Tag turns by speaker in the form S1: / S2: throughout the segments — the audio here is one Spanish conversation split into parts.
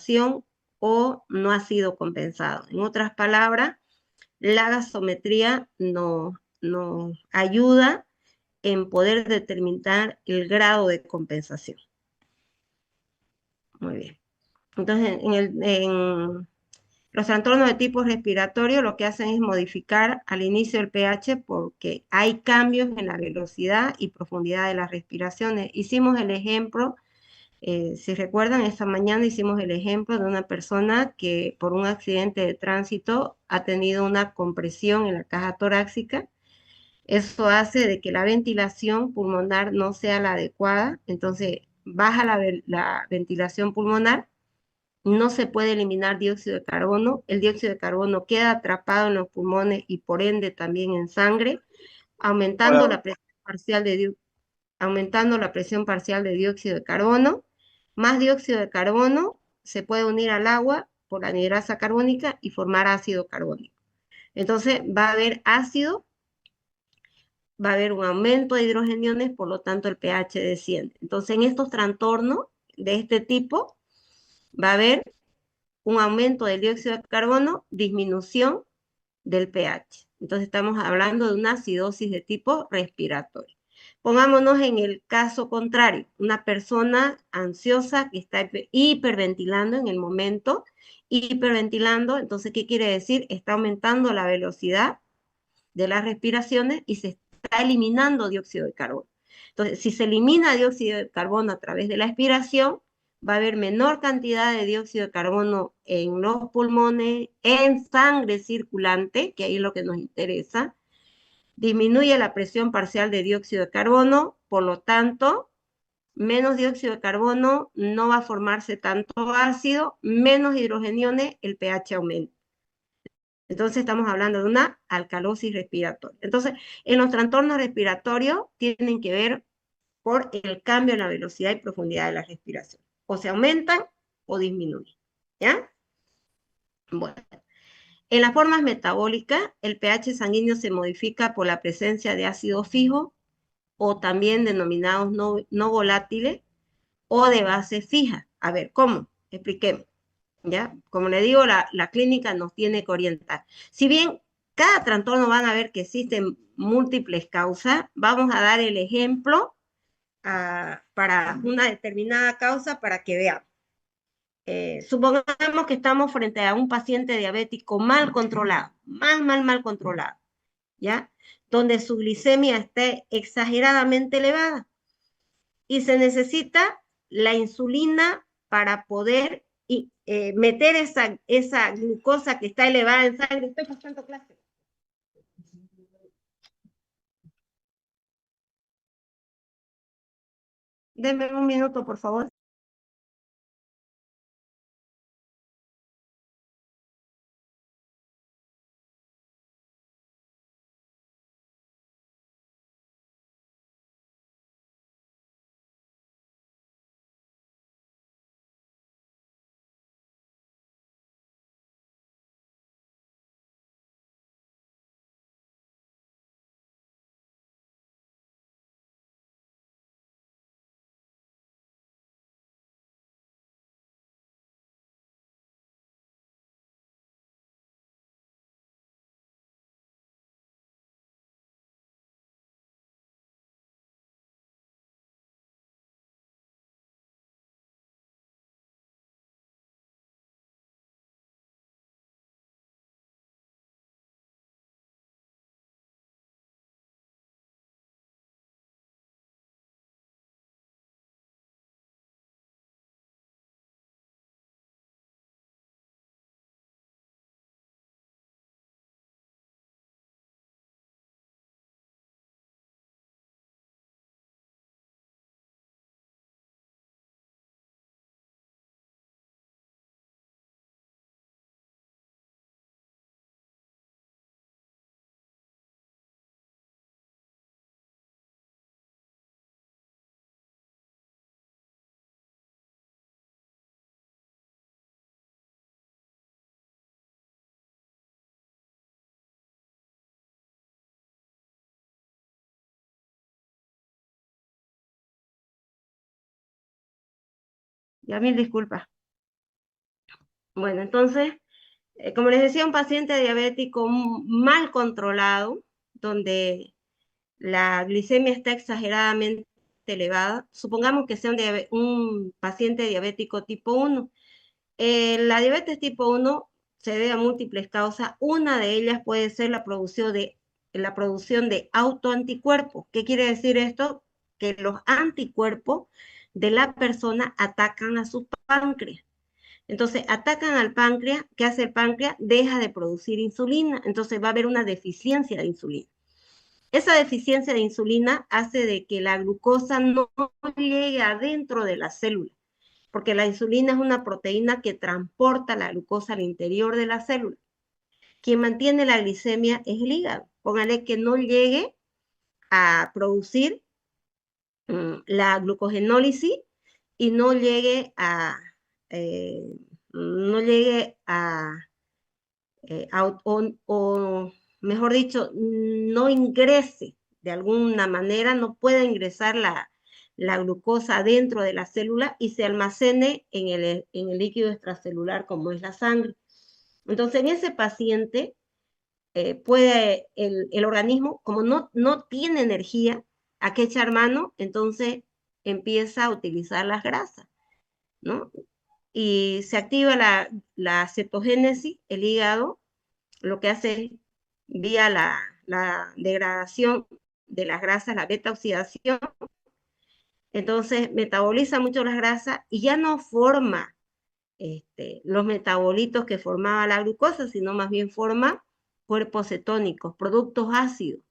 S1: ventilación o no ha sido compensado. En otras palabras, la gasometría nos ayuda en poder determinar el grado de compensación. Muy bien. Entonces, en los trastornos de tipo respiratorio lo que hacen es modificar al inicio el pH porque hay cambios en la velocidad y profundidad de las respiraciones. Hicimos el ejemplo, si recuerdan, esta mañana hicimos el ejemplo de una persona que por un accidente de tránsito ha tenido una compresión en la caja torácica. Eso hace de que la ventilación pulmonar no sea la adecuada, entonces baja la ventilación pulmonar, no se puede eliminar dióxido de carbono, el dióxido de carbono queda atrapado en los pulmones y por ende también en sangre, aumentando
S2: Hola,
S1: la presión parcial aumentando la presión parcial de dióxido de carbono. Más dióxido de carbono se puede unir al agua por la anhidrasa carbónica y formar ácido carbónico. Entonces va a haber ácido, va a haber un aumento de hidrogeniones, por lo tanto el pH desciende. Entonces en estos trastornos de este tipo va a haber un aumento del dióxido de carbono, disminución del pH. Entonces estamos hablando de una acidosis de tipo respiratorio. Pongámonos en el caso contrario, una persona ansiosa que está hiperventilando en el momento, hiperventilando, entonces, ¿qué quiere decir? Está aumentando la velocidad de las respiraciones y se está eliminando dióxido de carbono. Entonces, si se elimina dióxido de carbono a través de la expiración, va a haber menor cantidad de dióxido de carbono en los pulmones, en sangre circulante, que ahí es lo que nos interesa, disminuye la presión parcial de dióxido de carbono, por lo tanto, menos dióxido de carbono, no va a formarse tanto ácido, menos hidrogeniones, el pH aumenta. Entonces estamos hablando de una alcalosis respiratoria. Entonces, en los trastornos respiratorios tienen que ver por el cambio en la velocidad y profundidad de la respiración. O se aumentan o disminuyen. ¿Ya? Bueno, en las formas metabólicas, el pH sanguíneo se modifica por la presencia de ácido fijo o también denominados no volátiles o de base fija. A ver, ¿cómo? Expliquemos. ¿Ya? Como le digo, la clínica nos tiene que orientar. Si bien cada trastorno van a ver que existen múltiples causas, vamos a dar el ejemplo para una determinada causa para que vean. Supongamos que estamos frente a un paciente diabético mal controlado, mal controlado, ¿ya? Donde su glicemia esté exageradamente elevada y se necesita la insulina para poder meter esa glucosa que está elevada en sangre. Estoy pasando clase. Denme un minuto, por favor. Ya mil disculpas. Bueno, entonces, como les decía, un paciente diabético mal controlado, donde la glicemia está exageradamente elevada, supongamos que sea un paciente diabético tipo 1. La diabetes tipo 1 se debe a múltiples causas. Una de ellas puede ser la producción de autoanticuerpos. ¿Qué quiere decir esto? Que los anticuerpos de la persona atacan a su páncreas. Entonces, atacan al páncreas. ¿Qué hace el páncreas? Deja de producir insulina. Entonces, va a haber una deficiencia de insulina. Esa deficiencia de insulina hace de que la glucosa no llegue adentro de la célula, porque la insulina es una proteína que transporta la glucosa al interior de la célula. Quien mantiene la glicemia es el hígado. Póngale que no llegue a producir la glucogenólisis y eh, no llegue o mejor dicho, no ingrese de alguna manera, no pueda ingresar la glucosa dentro de la célula y se almacene en el líquido extracelular como es la sangre. Entonces, en ese paciente puede el organismo, como no tiene energía a qué echar mano, entonces empieza a utilizar las grasas, ¿no? Y se activa la cetogénesis, el hígado lo que hace vía la degradación de las grasas, la beta oxidación, entonces metaboliza mucho las grasas y ya no forma los metabolitos que formaba la glucosa, sino más bien forma cuerpos cetónicos, productos ácidos.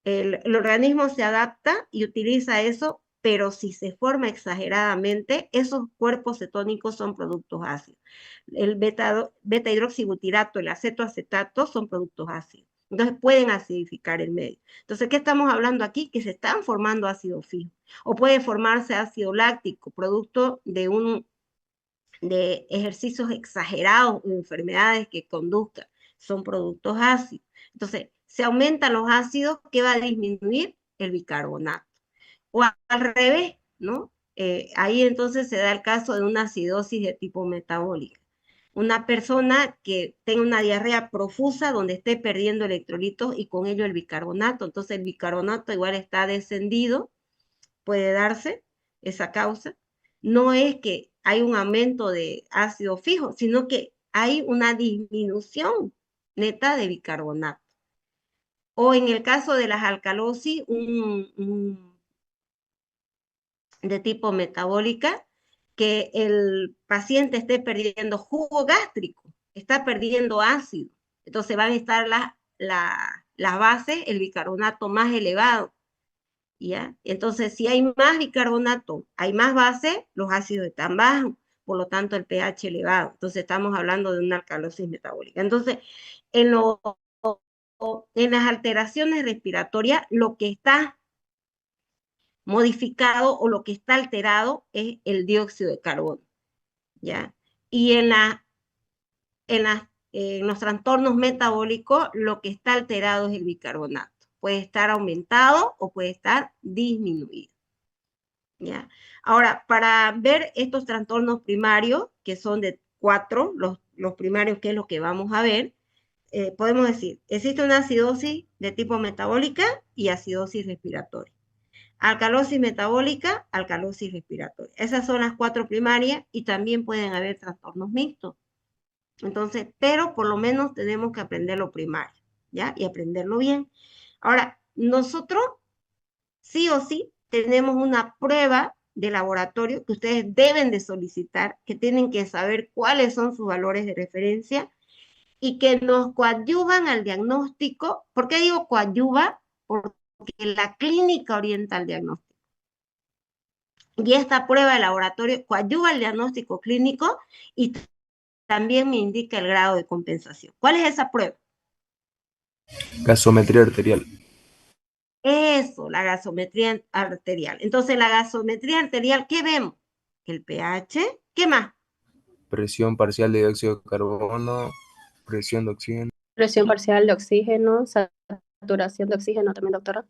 S1: El organismo se adapta y utiliza eso, pero si se forma exageradamente, esos cuerpos cetónicos son productos ácidos. El beta hidroxibutirato, el acetoacetato son productos ácidos. Entonces pueden acidificar el medio. Entonces, ¿qué estamos hablando aquí? Que se están formando ácidos fijos. O puede formarse ácido láctico, producto de ejercicios exagerados o enfermedades que conduzcan. Son productos ácidos. Entonces, se aumentan los ácidos, ¿qué va a disminuir? El bicarbonato. O al revés, ¿no? Ahí entonces se da el caso de una acidosis de tipo metabólica. Una persona que tenga una diarrea profusa donde esté perdiendo electrolitos y con ello el bicarbonato. Entonces el bicarbonato igual está descendido, puede darse esa causa. No es que hay un aumento de ácido fijo, sino que hay una disminución neta de bicarbonato. O en el caso de las alcalosis, de tipo metabólica, que el paciente esté perdiendo jugo gástrico, está perdiendo ácido. Entonces van a estar las bases, el bicarbonato más elevado. ¿Ya? Entonces, si hay más bicarbonato, hay más base, los ácidos están bajos, por lo tanto el pH elevado. Entonces, estamos hablando de una alcalosis metabólica. Entonces, en, lo, en las alteraciones respiratorias, lo que está modificado o lo que está alterado es el dióxido de carbono, ¿ya? Y en los trastornos metabólicos, lo que está alterado es el bicarbonato. Puede estar aumentado o puede estar disminuido. ¿Ya? Ahora, para ver estos trastornos primarios, que son de 4, los primarios, que es lo que vamos a ver, podemos decir, existe una acidosis de tipo metabólica y acidosis respiratoria. Alcalosis metabólica, alcalosis respiratoria. Esas son las 4 primarias y también pueden haber trastornos mixtos. Entonces, pero por lo menos tenemos que aprender lo primario, ¿ya? Y aprenderlo bien. Ahora, nosotros sí o sí tenemos una prueba de laboratorio que ustedes deben de solicitar, que tienen que saber cuáles son sus valores de referencia y que nos coadyuvan al diagnóstico. ¿Por qué digo coadyuva? Porque la clínica orienta al diagnóstico. Y esta prueba de laboratorio coadyuva al diagnóstico clínico y también me indica el grado de compensación. ¿Cuál es esa prueba?
S2: Gasometría arterial.
S1: Eso, la gasometría arterial. Entonces, la gasometría arterial, ¿qué vemos? El pH, ¿qué más?
S2: Presión parcial de dióxido de carbono, presión de oxígeno.
S3: Presión parcial de oxígeno, saturación de oxígeno también, doctora.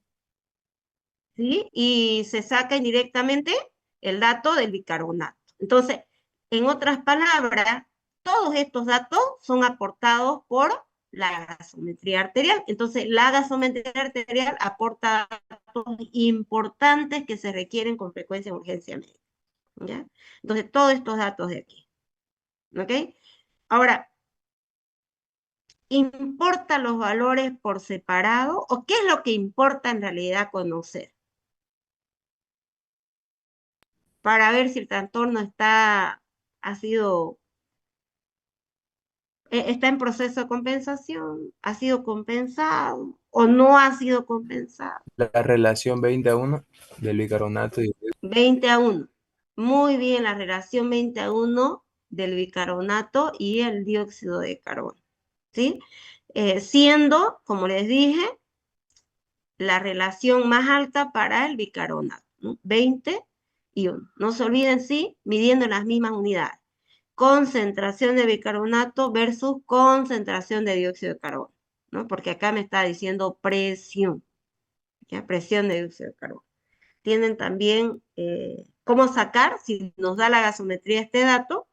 S1: ¿Sí? Y se saca indirectamente el dato del bicarbonato. Entonces, en otras palabras, todos estos datos son aportados por la gasometría arterial. Entonces, la gasometría arterial aporta datos importantes que se requieren con frecuencia en urgencia médica. ¿Ya? Entonces, todos estos datos de aquí. ¿Ok? Ahora, ¿importa los valores por separado? ¿O qué es lo que importa en realidad conocer? Para ver si el trastorno está en proceso de compensación, ha sido compensado o no ha sido compensado.
S2: La relación 20-1 del bicarbonato y
S1: 20-1. Muy bien, la relación 20-1 del bicarbonato y el dióxido de carbono. ¿Sí? Siendo, como les dije, la relación más alta para el bicarbonato, ¿no? 20-1. No se olviden, sí, midiendo las mismas unidades. Concentración de bicarbonato versus concentración de dióxido de carbono, ¿no? Porque acá me está diciendo presión, ¿ya? Presión de dióxido de carbono. Tienen también cómo sacar, si nos da la gasometría este dato,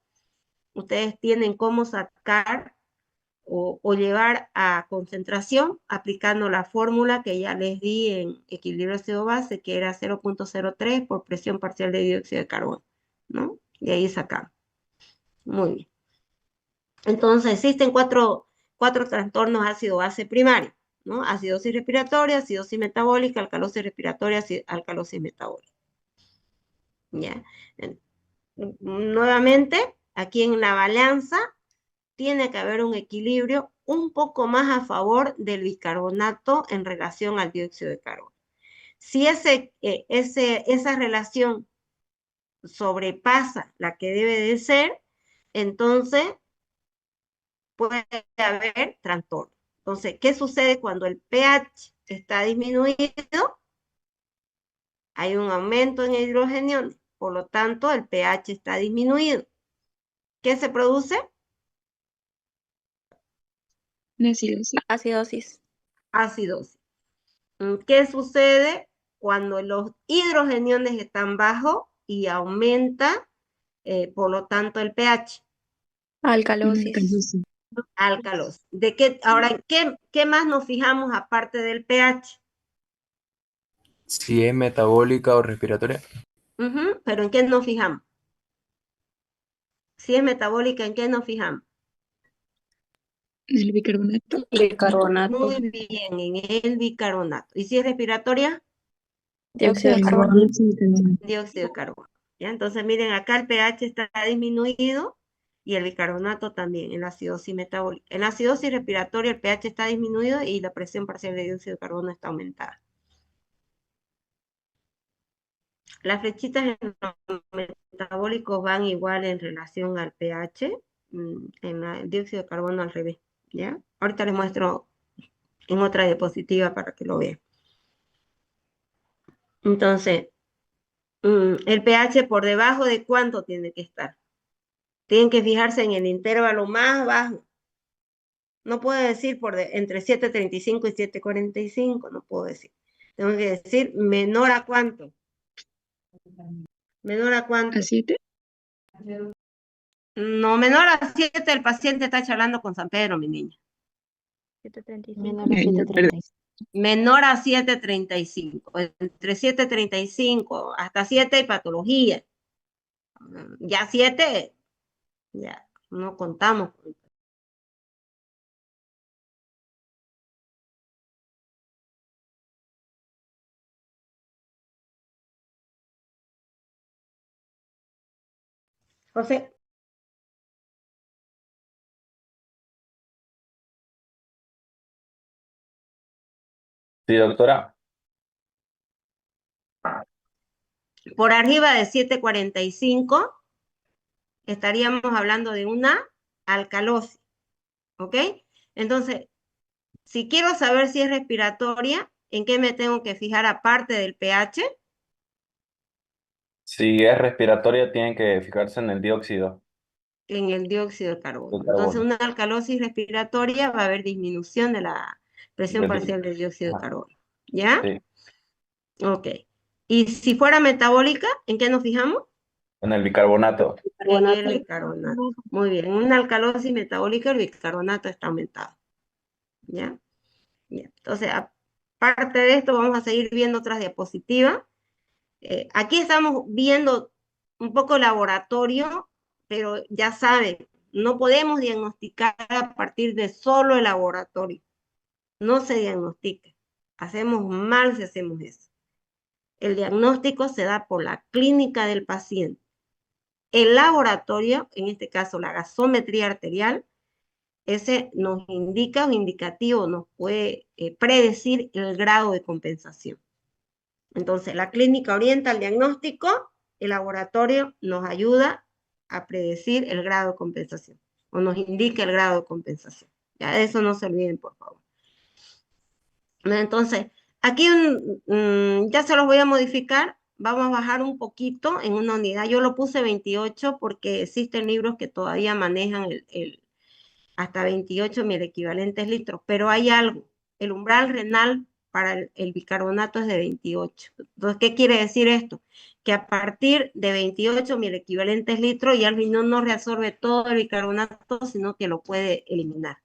S1: ustedes tienen cómo sacar o llevar a concentración aplicando la fórmula que ya les di en equilibrio CO-base, que era 0.03 por presión parcial de dióxido de carbono, ¿no? Y ahí sacamos. Muy bien. Entonces, existen cuatro trastornos ácido-base primario, ¿no? Acidosis respiratoria, acidosis metabólica, alcalosis respiratoria, alcalosis metabólica. ¿Ya? Nuevamente, aquí en la balanza tiene que haber un equilibrio un poco más a favor del bicarbonato en relación al dióxido de carbono. Si esa relación sobrepasa la que debe de ser, entonces puede haber trastorno. Entonces, ¿qué sucede cuando el pH está disminuido? Hay un aumento en hidrogenio, por lo tanto, el pH está disminuido. ¿Qué se produce?
S3: Acidosis.
S1: Acidosis. ¿Qué sucede cuando los hidrogeniones están bajos y aumenta, por lo tanto, el pH?
S3: Alcalosis.
S1: Alcalosis. Ahora, ¿qué más nos fijamos aparte del pH?
S2: si es metabólica o respiratoria.
S1: Pero ¿en qué nos fijamos? Si es metabólica, ¿en qué nos fijamos?
S4: ¿El bicarbonato?
S3: Bicarbonato.
S1: Muy bien, en el bicarbonato. ¿Y si es respiratoria?
S3: Dióxido de
S4: El
S3: carbono.
S4: dióxido de carbono.
S1: Dióxido de carbono. ¿Ya? Entonces, miren, acá el pH está disminuido y el bicarbonato también en la acidosis metabólica. En la acidosis respiratoria el pH está disminuido y la presión parcial de dióxido de carbono está aumentada. Las flechitas en los metabólicos van igual en relación al pH, en el dióxido de carbono al revés, ¿ya? Ahorita les muestro en otra diapositiva para que lo vean. Entonces, el pH por debajo de ¿cuánto tiene que estar? Tienen que fijarse en el intervalo más bajo. No puedo decir entre 7.35 y 7.45, no puedo decir. Tengo que decir menor a ¿cuánto? ¿Menor a cuánto?
S4: ¿A 7?
S1: No, menor a 7, el paciente está charlando con San Pedro, mi niña.
S3: 735.
S1: Menor a 7.35. Entre 7.35 hasta 7 hay patología. Ya 7, ya no contamos. José.
S5: Sí, doctora.
S1: Por arriba de 7.45 estaríamos hablando de una alcalosis, ¿ok? Entonces, si quiero saber si es respiratoria, ¿en qué me tengo que fijar aparte del pH?
S5: Si es respiratoria, tienen que fijarse en el dióxido
S1: En el dióxido de carbono.
S5: de
S1: Entonces,
S5: carbono.
S1: una alcalosis respiratoria va a haber disminución de la presión parcial del dióxido de
S5: Ajá,
S1: carbono. ¿Ya?
S5: sí.
S1: Ok. Y si fuera metabólica, ¿en qué nos fijamos?
S5: En el bicarbonato.
S1: En el
S3: Carbonato.
S1: bicarbonato. Muy bien, en una alcalosis metabólica el bicarbonato está aumentado. ¿Ya? Ya. Entonces, aparte de esto, vamos a seguir viendo otras diapositivas. Aquí estamos viendo un poco laboratorio, pero ya saben, no podemos diagnosticar a partir de solo el laboratorio. No se diagnostica. Hacemos mal si hacemos eso. El diagnóstico se da por la clínica del paciente. El laboratorio, en este caso la gasometría arterial, ese nos indica o indicativo, nos puede predecir el grado de compensación. Entonces, la clínica orienta al diagnóstico, el laboratorio nos ayuda a predecir el grado de compensación o nos indica el grado de compensación. Ya de eso no se olviden, por favor. Entonces, aquí ya se los voy a modificar. Vamos a bajar un poquito en una unidad. Yo lo puse 28 porque existen libros que todavía manejan hasta 28 mil equivalentes litros, pero hay algo. El umbral renal para el bicarbonato es de 28. Entonces, ¿qué quiere decir esto? Que a partir de 28 mil equivalentes litros ya el riñón no reabsorbe todo el bicarbonato, sino que lo puede eliminar.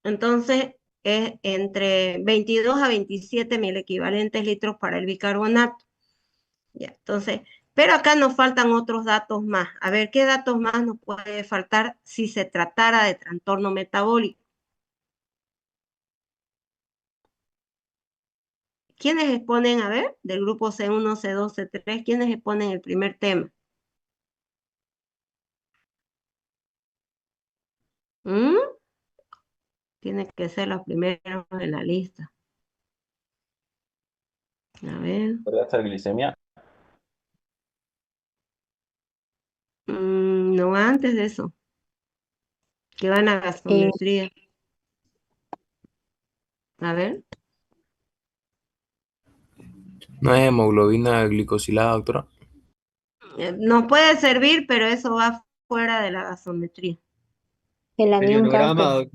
S1: Entonces, es entre 22 a 27 mil equivalentes litros para el bicarbonato. Ya, entonces, pero acá nos faltan otros datos más. A ver, ¿qué datos más nos puede faltar si se tratara de trastorno metabólico? ¿Quiénes exponen, a ver, del grupo C1, C2, C3, quiénes exponen el primer tema? ¿Mm? Tiene que ser los primeros en la lista. A ver.
S5: ¿Podría ser glicemia?
S1: No, antes de eso, que van a
S3: Eh,
S1: gasometría. A ver.
S2: ¿No es hemoglobina glicosilada, doctora?
S1: Nos puede servir, pero eso va fuera de la gasometría.
S3: el
S4: El
S3: anión
S4: ionograma,
S3: gato.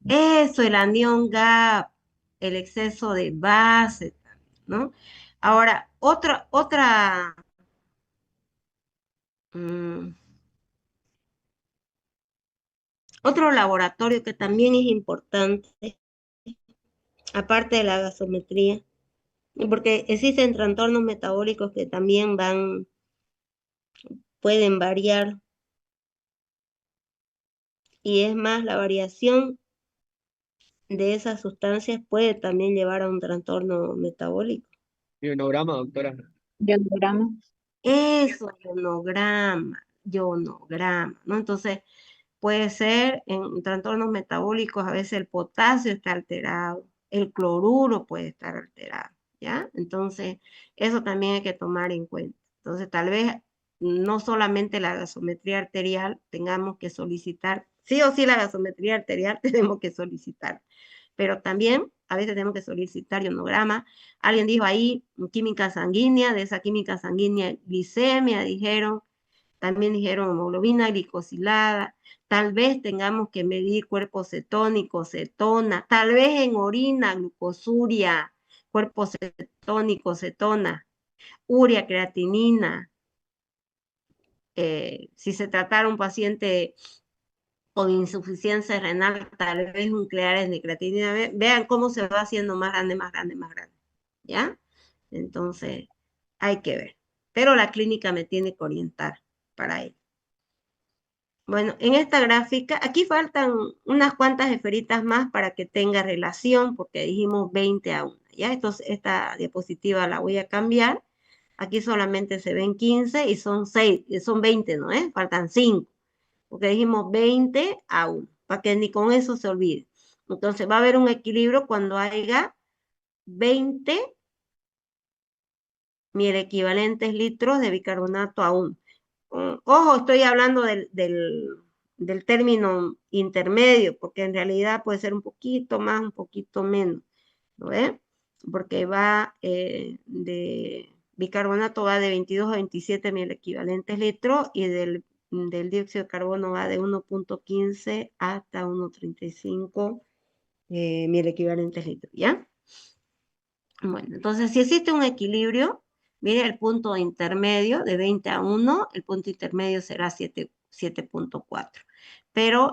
S1: Eso, el anión GAP, el exceso de base, ¿no? Ahora, mm, otro laboratorio que también es importante, aparte de la gasometría, porque existen trastornos metabólicos que también pueden variar, y es más, la variación de esas sustancias puede también llevar a un trastorno metabólico.
S4: ionograma, doctora.
S3: Ionograma.
S1: Eso, ionograma, ¿no? Entonces, puede ser en trastornos metabólicos, a veces el potasio está alterado, el cloruro puede estar alterado, ¿ya? Entonces, eso también hay que tomar en cuenta. Entonces, tal vez no solamente la gasometría arterial tengamos que solicitar, sí o sí la gasometría arterial tenemos que solicitar, pero también a veces tenemos que solicitar ionograma. Alguien dijo ahí química sanguínea, de esa química sanguínea glicemia, dijeron, también dijeron hemoglobina glicosilada, tal vez tengamos que medir cuerpo cetónico, cetona, tal vez en orina, glucosuria, cuerpo cetónico, cetona, urea, creatinina. Si se tratara un paciente con insuficiencia renal, tal vez nucleares de creatinina. Vean cómo se va haciendo más grande, más grande, más grande. ¿Ya? Entonces, hay que ver. Pero la clínica me tiene que orientar para ello. Bueno, en esta gráfica, aquí faltan unas cuantas esferitas más para que tenga relación, porque dijimos 20 a 1. ¿Ya? Entonces, esta diapositiva la voy a cambiar. Aquí solamente se ven 15 y son 6, son 20, ¿no es? Faltan 5, porque dijimos 20 a 1, para que ni con eso se olvide. Entonces va a haber un equilibrio cuando haya 20 equivalentes litros de bicarbonato a 1. Ojo, estoy hablando del término intermedio, porque en realidad puede ser un poquito más, un poquito menos, ¿no ve? Porque va de bicarbonato va de 22 a 27 equivalentes litros y del dióxido de carbono va de 1.15 hasta 1.35 equivalentes litros, ¿ya? Bueno, entonces si existe un equilibrio, mire el punto intermedio de 20 a 1, el punto intermedio será 7.4. Pero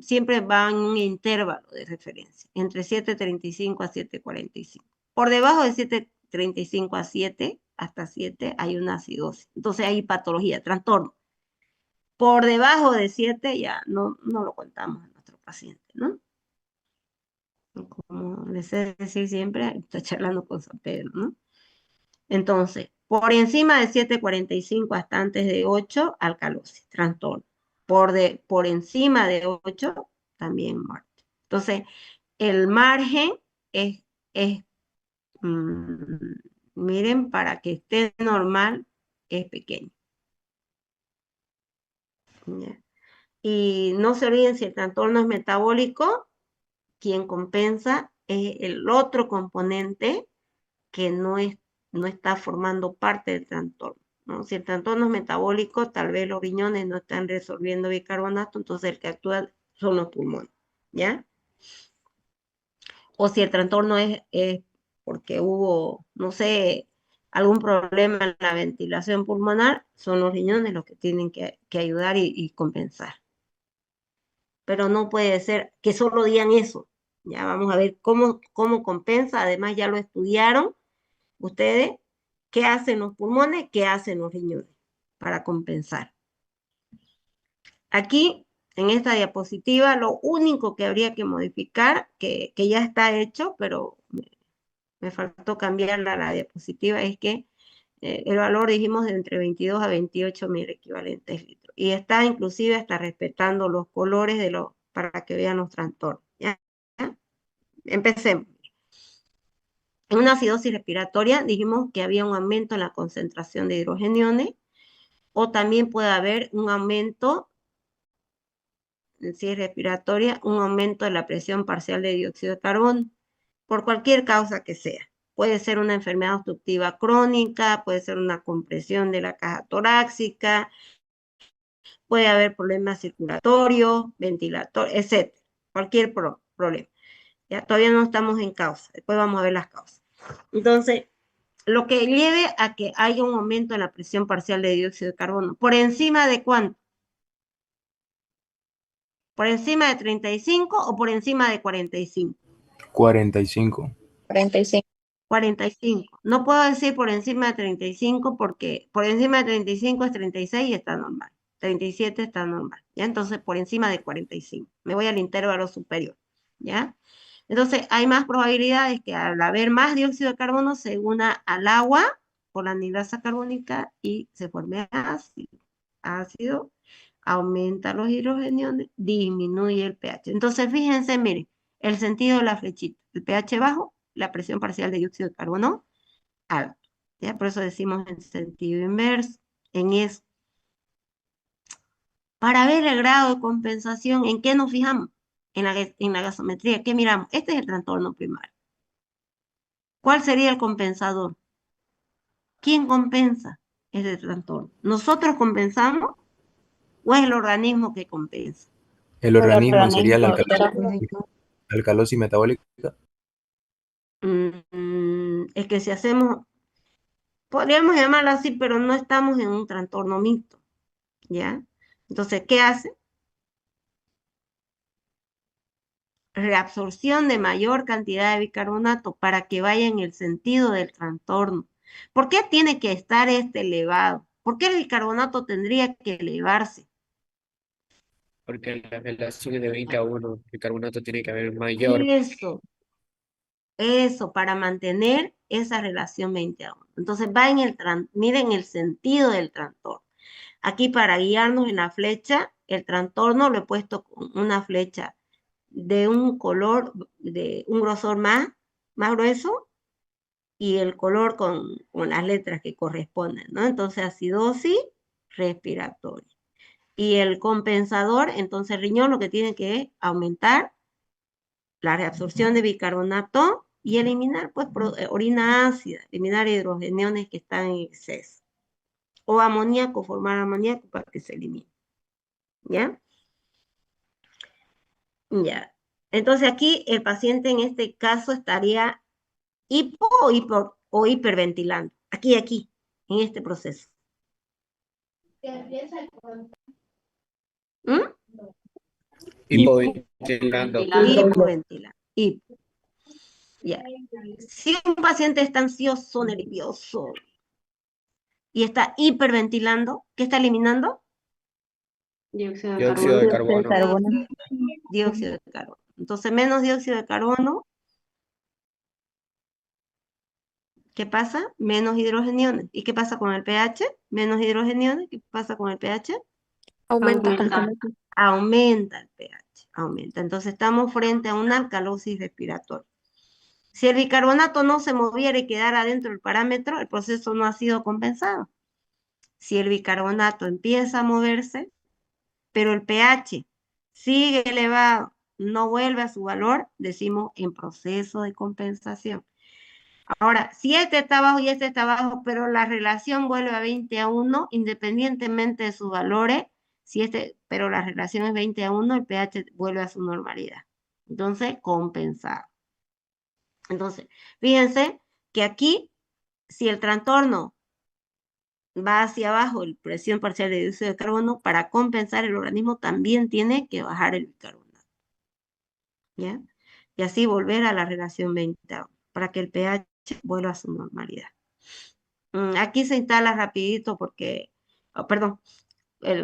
S1: siempre va en un intervalo de referencia, entre 7.35 a 7.45. Por debajo de 7.35 a 7, hasta 7, hay una acidosis. Entonces hay patología, trastorno. Por debajo de 7 ya no lo contamos a nuestro paciente, ¿no? Como les sé decir siempre, estoy charlando con San Pedro, ¿no? Entonces, por encima de 7.45 hasta antes de 8, alcalosis, trastorno. Por encima de 8, también muerte. Entonces, el margen es miren, para que esté normal, es pequeño. ¿Ya? Y no se olviden, si el trastorno es metabólico, quien compensa es el otro componente que no está formando parte del trastorno, ¿no? Si el trastorno es metabólico, tal vez los riñones no están resolviendo bicarbonato, entonces el que actúa son los pulmones, ¿ya? O si el trastorno es porque hubo, no sé, algún problema en la ventilación pulmonar, son los riñones los que tienen que ayudar y compensar. Pero no puede ser que solo digan eso. Ya vamos a ver cómo compensa. Además, ya lo estudiaron ustedes, qué hacen los pulmones, qué hacen los riñones para compensar. Aquí, en esta diapositiva, lo único que habría que modificar, que ya está hecho, pero me faltó cambiarla a la diapositiva, es que el valor dijimos de entre 22 a 28 equivalentes litros. Y está inclusive hasta respetando los colores para que vean los trastornos. ¿Ya? Empecemos. En una acidosis respiratoria dijimos que había un aumento en la concentración de hidrogeniones, o también puede haber un aumento, si es respiratoria, un aumento de la presión parcial de dióxido de carbono, por cualquier causa que sea. Puede ser una enfermedad obstructiva crónica, puede ser una compresión de la caja torácica, puede haber problemas circulatorios, ventilatorios, etc. Cualquier problema. Ya todavía no estamos en causa, después vamos a ver las causas. Entonces, lo que lleve a que haya un aumento en la presión parcial de dióxido de carbono. ¿Por encima de cuánto? ¿Por encima de 35 o por encima de 45?
S2: 45.
S3: 45.
S1: 45. No puedo decir por encima de 35 porque por encima de 35 es 36 y está normal. 37 está normal, ¿ya? Entonces, por encima de 45. Me voy al intervalo superior, ¿ya? Entonces, hay más probabilidades que al haber más dióxido de carbono se una al agua por la anhidrasa carbónica y se forme ácido. Ácido aumenta los hidrogeniones, disminuye el pH. Entonces, fíjense, miren, el sentido de la flechita. El pH bajo, la presión parcial de dióxido de carbono alto. ¿Ya? Por eso decimos en sentido inverso, en eso. Para ver el grado de compensación, ¿en qué nos fijamos? En la gasometría. ¿Qué miramos? Este es el trastorno primario. ¿Cuál sería el compensador? ¿Quién compensa ese trastorno? ¿Nosotros compensamos o es el organismo que compensa?
S2: El organismo sería la
S3: Doctora.
S2: alcalosis metabólica.
S1: Es que si hacemos, podríamos llamarlo así, pero no estamos en un trastorno mixto, ¿ya? Entonces, ¿qué hace? Reabsorción de mayor cantidad de bicarbonato para que vaya en el sentido del trastorno. ¿Por qué tiene que estar elevado? ¿Por qué el bicarbonato tendría que elevarse?
S4: Porque en las relaciones de 20 a 1, el carbonato tiene que haber mayor.
S1: Eso, para mantener esa relación 20 a 1. Entonces va miren el sentido del trastorno. Aquí para guiarnos en la flecha, el trastorno lo he puesto con una flecha de un color, de un grosor más grueso, y el color con las letras que corresponden, ¿no? Entonces, acidosis respiratoria. Y el compensador, entonces el riñón lo que tiene que aumentar la reabsorción de bicarbonato y eliminar pues orina ácida, eliminar hidrogeniones que están en exceso. O amoníaco, formar amoníaco para que se elimine. ¿Ya? Ya. Entonces aquí el paciente en este caso estaría o hiperventilando. Aquí, en este proceso. ¿Mm?
S4: Hipoventilando.
S1: Hipoventilando. Ya. Si un paciente está ansioso, nervioso y está hiperventilando, ¿qué está eliminando?
S3: Dióxido de
S4: Dióxido de
S3: carbono.
S4: carbono.
S1: Dióxido de carbono. Entonces, menos dióxido de carbono, ¿qué pasa? Menos hidrogeniones. ¿Y qué pasa con el pH? Menos hidrogeniones. ¿Qué pasa con el pH?
S3: Aumenta.
S1: Aumenta el pH. Aumenta. Entonces, estamos frente a una alcalosis respiratoria. Si el bicarbonato no se moviera y quedara dentro del parámetro, el proceso no ha sido compensado. Si el bicarbonato empieza a moverse, pero el pH sigue elevado, no vuelve a su valor, decimos en proceso de compensación. Ahora, si este está bajo y este está bajo, pero la relación vuelve a 20:1, independientemente de sus valores, pero la relación es 20:1, el pH vuelve a su normalidad. Entonces, compensado. Entonces, fíjense que aquí, si el trastorno va hacia abajo, la presión parcial de dióxido de carbono, para compensar el organismo también tiene que bajar el bicarbonato. ¿Ya? Y así volver a la relación 20:1, para que el pH vuelva a su normalidad. Aquí se instala rapidito porque, perdón,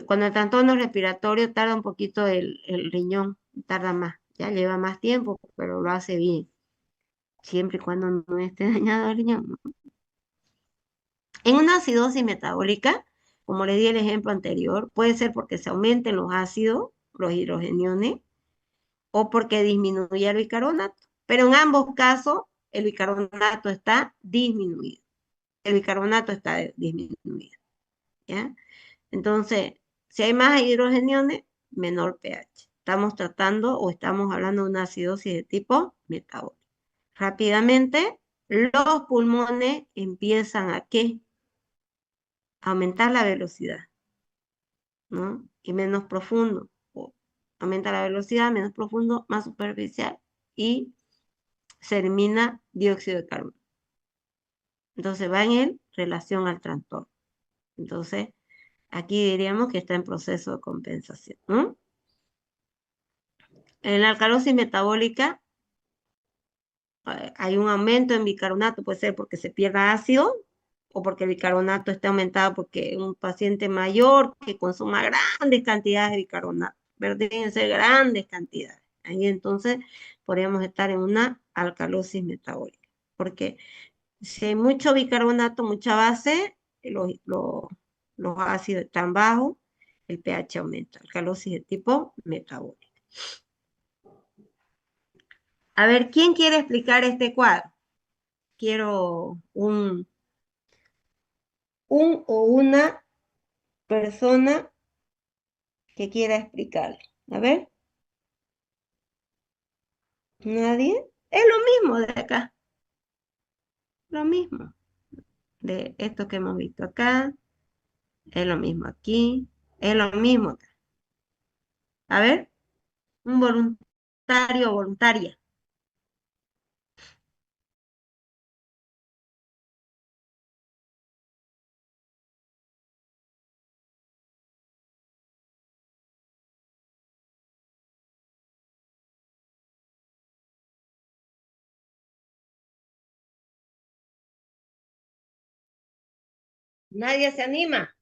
S1: cuando el trastorno respiratorio tarda un poquito el riñón, tarda más, ya lleva más tiempo, pero lo hace bien, siempre y cuando no esté dañado el riñón, ¿no? En una acidosis metabólica, como le di el ejemplo anterior, puede ser porque se aumenten los ácidos, los hidrogeniones, o porque disminuye el bicarbonato. Pero en ambos casos, el bicarbonato está disminuido. El bicarbonato está disminuido. ¿Ya? Entonces, si hay más hidrogeniones, menor pH. Estamos tratando o estamos hablando de una acidosis de tipo metabólico. Rápidamente, los pulmones empiezan a ¿qué? Aumentar la velocidad, ¿no? Y menos profundo. Aumenta la velocidad, menos profundo, más superficial y se elimina dióxido de carbono. Entonces va en relación al trastorno. Entonces, aquí diríamos que está en proceso de compensación, ¿no? En la alcalosis metabólica hay un aumento en bicarbonato, puede ser porque se pierda ácido o porque el bicarbonato esté aumentado porque un paciente mayor que consuma grandes cantidades de bicarbonato, pero deben ser grandes cantidades. Ahí entonces podríamos estar en una alcalosis metabólica, porque si hay mucho bicarbonato, mucha base, los ácidos están bajos, el pH aumenta, alcalosis de tipo metabólica. A ver, ¿quién quiere explicar este cuadro? Quiero un o una persona que quiera explicarle. A ver, ¿nadie? Es lo mismo de acá, lo mismo de esto que hemos visto acá, es lo mismo aquí, es lo mismo acá. A ver, un voluntario o voluntaria. Nadie se anima.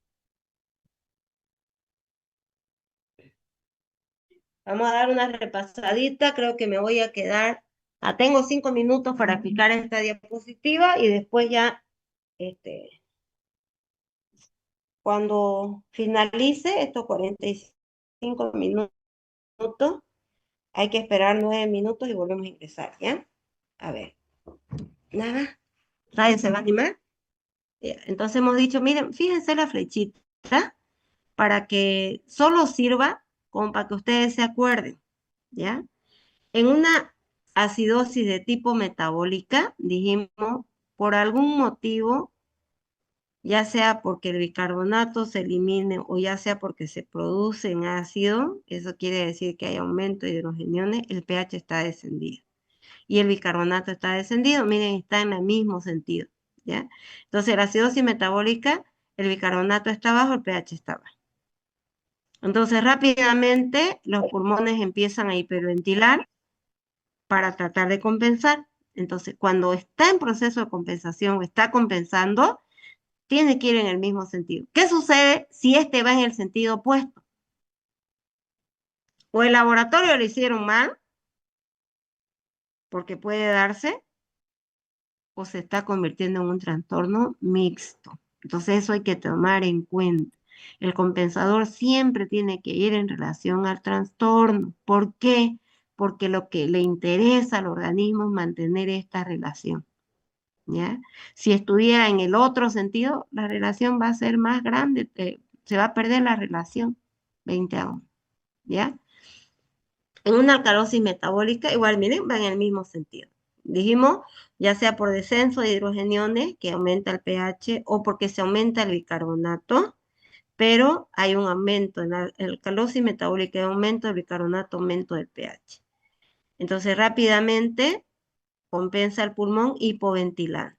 S1: Vamos a dar una repasadita, creo que me voy a quedar. Tengo 5 minutos para explicar esta diapositiva y después ya, cuando finalice estos 45 minutos, Hay que esperar 9 minutos y volvemos a ingresar, ¿ya? A ver. Nada. ¿Nadie se va a animar? Ya, entonces hemos dicho, miren, fíjense la flechita para que solo sirva como para que ustedes se acuerden, ¿ya? En una acidosis de tipo metabólica, dijimos, por algún motivo, ya sea porque el bicarbonato se elimine o ya sea porque se produce en ácido, eso quiere decir que hay aumento de hidrogeniones, el pH está descendido. Y el bicarbonato está descendido, miren, está en el mismo sentido, ¿ya? Entonces, la acidosis metabólica, el bicarbonato está bajo, el pH está bajo. Entonces, rápidamente los pulmones empiezan a hiperventilar para tratar de compensar. Entonces, cuando está en proceso de compensación o está compensando, tiene que ir en el mismo sentido. ¿Qué sucede si este va en el sentido opuesto? O el laboratorio lo hicieron mal, porque puede darse, o se está convirtiendo en un trastorno mixto. Entonces eso hay que tomar en cuenta. El compensador siempre tiene que ir en relación al trastorno. ¿Por qué? Porque lo que le interesa al organismo es mantener esta relación, ¿ya? Si estuviera en el otro sentido, la relación va a ser más grande, se va a perder la relación 20-1, ¿ya? En una alcalosis metabólica, igual, miren, va en el mismo sentido. Dijimos, ya sea por descenso de hidrogeniones, que aumenta el pH, o porque se aumenta el bicarbonato, pero hay un aumento en la alcalosis metabólica, hay aumento del bicarbonato, aumento del pH. Entonces, rápidamente compensa el pulmón hipoventilando,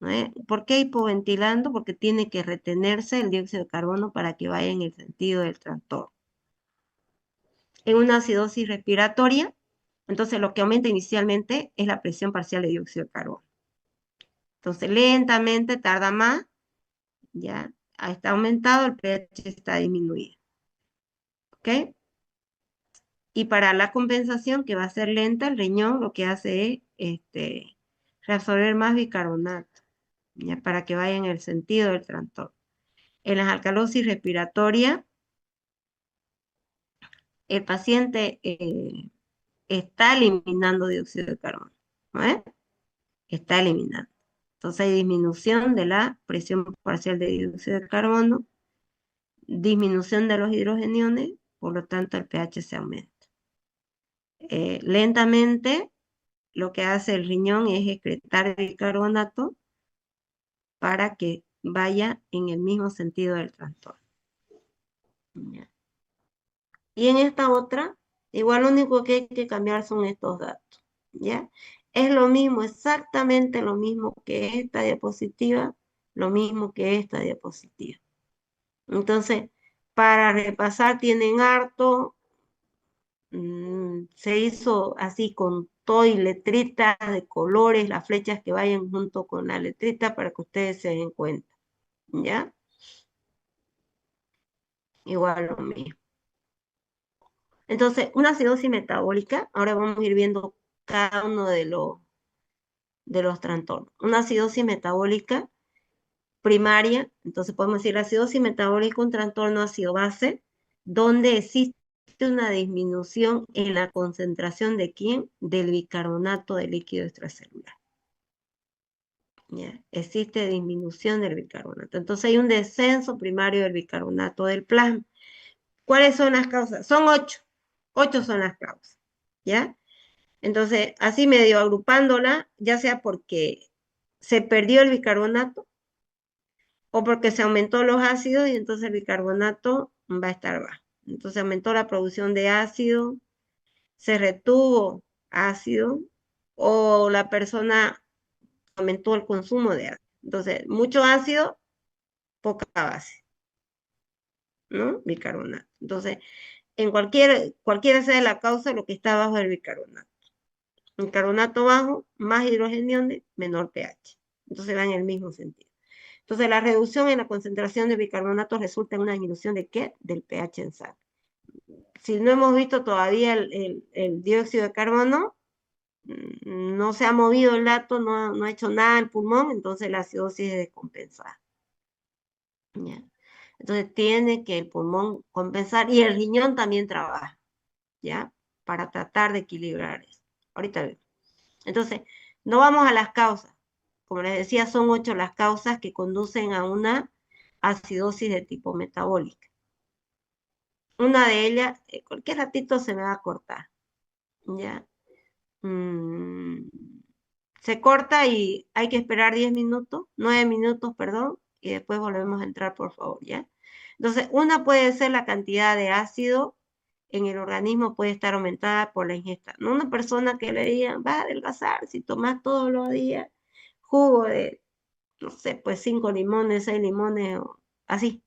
S1: ¿no? ¿Por qué hipoventilando? Porque tiene que retenerse el dióxido de carbono para que vaya en el sentido del trastorno. En una acidosis respiratoria, entonces lo que aumenta inicialmente es la presión parcial de dióxido de carbono. Entonces lentamente tarda más, ya está aumentado, el pH está disminuido. ¿Ok? Y para la compensación, que va a ser lenta, el riñón lo que hace es reabsorber más bicarbonato, ya para que vaya en el sentido del trastorno. En las alcalosis respiratorias, el paciente está eliminando dióxido de carbono, ¿no? Está eliminando. Entonces hay disminución de la presión parcial de dióxido de carbono, disminución de los hidrogeniones, por lo tanto el pH se aumenta. Lentamente lo que hace el riñón es excretar bicarbonato para que vaya en el mismo sentido del trastorno. ¿Ya? Y en esta otra, igual lo único que hay que cambiar son estos datos, ¿ya? Es lo mismo, exactamente lo mismo que esta diapositiva, lo mismo que esta diapositiva. Entonces, para repasar tienen harto, se hizo así con todo y letritas de colores, las flechas que vayan junto con la letrita para que ustedes se den cuenta, ¿ya? Igual lo mismo. Entonces, una acidosis metabólica, ahora vamos a ir viendo cada uno de los trastornos. Una acidosis metabólica primaria, entonces podemos decir la acidosis metabólica, un trastorno ácido-base, donde existe una disminución en la concentración de ¿quién? Del bicarbonato de líquido extracelular. ¿Ya? Existe disminución del bicarbonato. Entonces hay un descenso primario del bicarbonato del plasma. ¿Cuáles son las causas? Son 8. 8 son las causas, ¿ya? Entonces, así medio agrupándola, ya sea porque se perdió el bicarbonato o porque se aumentó los ácidos y entonces el bicarbonato va a estar bajo. Entonces aumentó la producción de ácido, se retuvo ácido o la persona aumentó el consumo de ácido. Entonces, mucho ácido, poca base, ¿no? Bicarbonato. Entonces, en cualquiera sea la causa, lo que está abajo es el bicarbonato. Bicarbonato bajo, más hidrogeniones, menor pH. Entonces va en el mismo sentido. Entonces la reducción en la concentración de bicarbonato resulta en una disminución de ¿qué? Del pH en sangre. Si no hemos visto todavía el dióxido de carbono, no se ha movido el dato, no ha hecho nada el pulmón, entonces la acidosis es descompensada. ¿Ya? Entonces tiene que el pulmón compensar y el riñón también trabaja, ¿ya? para tratar de equilibrar eso. Ahorita veo. Entonces, no vamos a las causas. Como les decía, son 8 las causas que conducen a una acidosis de tipo metabólica. Una de ellas, cualquier ratito se me va a cortar, ¿ya? Se corta y hay que esperar 10 minutos, 9 minutos, perdón, y después volvemos a entrar, por favor, ¿ya? Entonces, una puede ser la cantidad de ácido en el organismo puede estar aumentada por la ingesta. No una persona que le digan, va a adelgazar si tomas todos los días jugo de, no sé, pues 5 limones, 6 limones, o así,